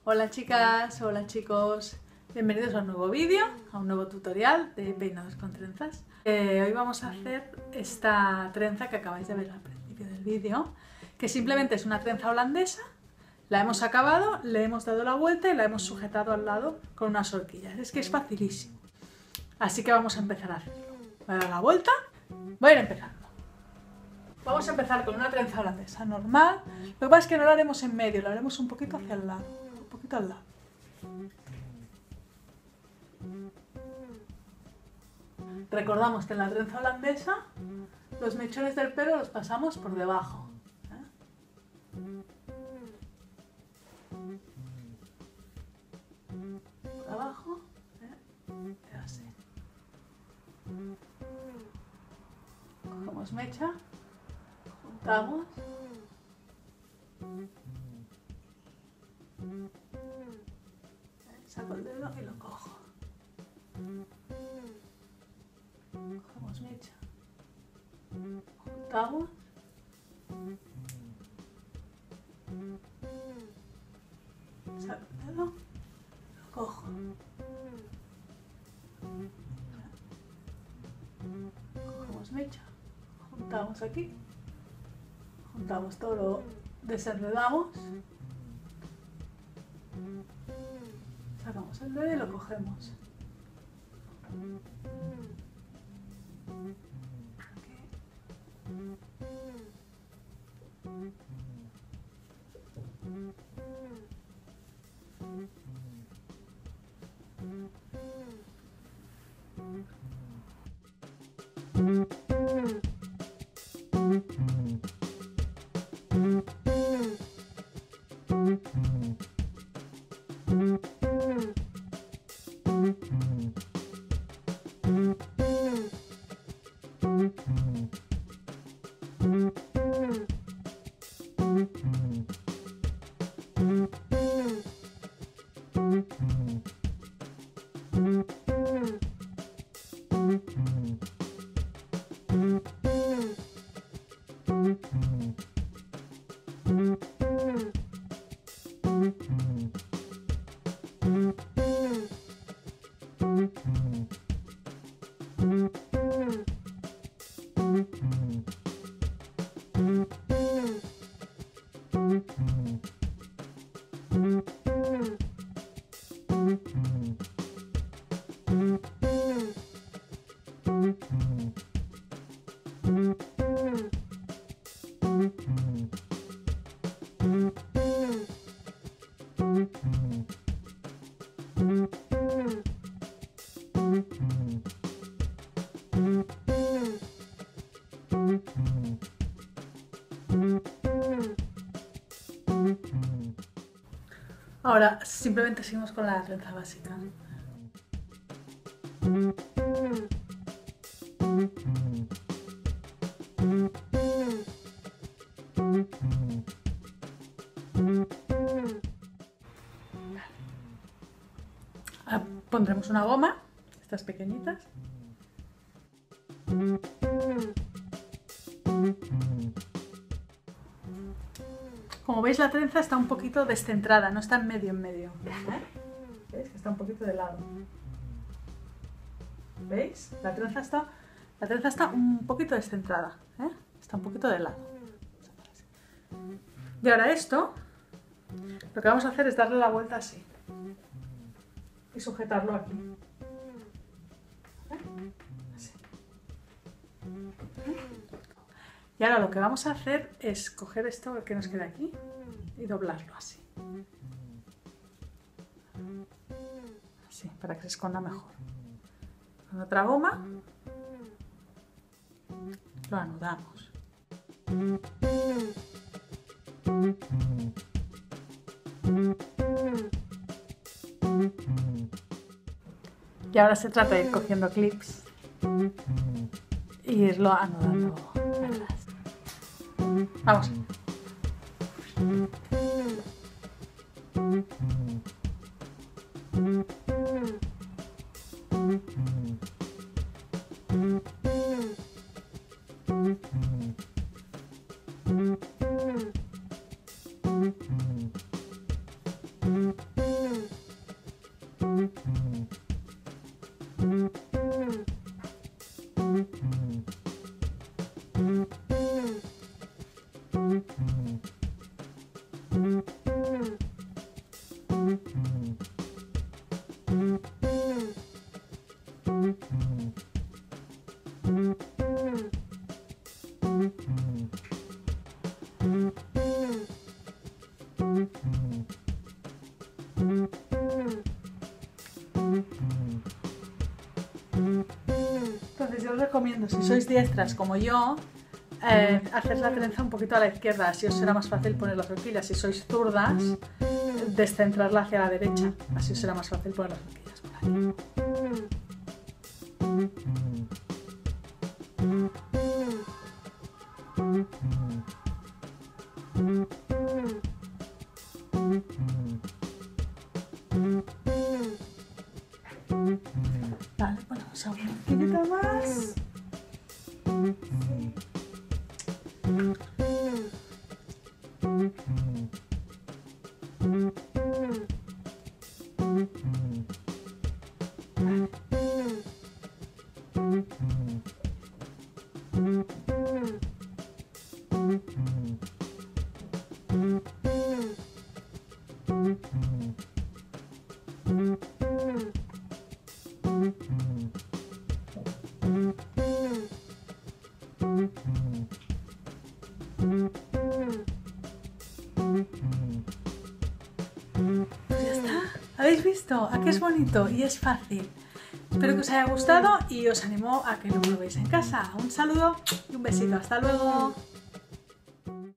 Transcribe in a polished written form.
Hola chicas, hola chicos, bienvenidos a un nuevo vídeo, a un nuevo tutorial de peinados con trenzas. Hoy vamos a hacer esta trenza que acabáis de ver al principio del vídeo, que simplemente es una trenza holandesa. La hemos acabado, le hemos dado la vuelta y la hemos sujetado al lado con unas horquillas. Es que es facilísimo, así que vamos a empezar a hacerlo. Voy a dar la vuelta, voy a ir empezando. Vamos a empezar con una trenza holandesa normal. Lo que pasa es que no la haremos en medio, la haremos un poquito hacia el lado, un poquito al lado. Recordamos que en la trenza holandesa los mechones del pelo los pasamos por debajo. Por abajo, y así. Cogemos mecha, juntamos. Saco el dedo y lo cojo. Cogemos mecha, juntamos. Saco el dedo, lo cojo. Cogemos mecha, juntamos aquí. Juntamos todo, lo desenredamos. Sacamos el dedo y lo cogemos. Ahora simplemente seguimos con la trenza básica. Ahora pondremos una goma, estas pequeñitas. Como veis, la trenza está un poquito descentrada, no está en medio. ¿Veis? Que está un poquito de lado. ¿Veis? La trenza está un poquito descentrada, está un poquito de lado. Y ahora esto, lo que vamos a hacer es darle la vuelta así y sujetarlo aquí. Así. Y ahora lo que vamos a hacer es coger esto que nos queda aquí y doblarlo así. Así, para que se esconda mejor. Con otra goma lo anudamos. Y ahora se trata de ir cogiendo clips e irlo anudando atrás. Vamos. Entonces yo os recomiendo, si sois diestras como yo, hacer la trenza un poquito a la izquierda, así os será más fácil poner las horquillas. Si sois zurdas, descentrarla hacia la derecha, así os será más fácil poner las horquillas por aquí. Vale, ponemos a una horquillita más. Pues ya está. ¿Habéis visto? ¿A qué es bonito? Y es fácil. Espero que os haya gustado y os animo a que lo probéis en casa. Un saludo y un besito. Hasta luego.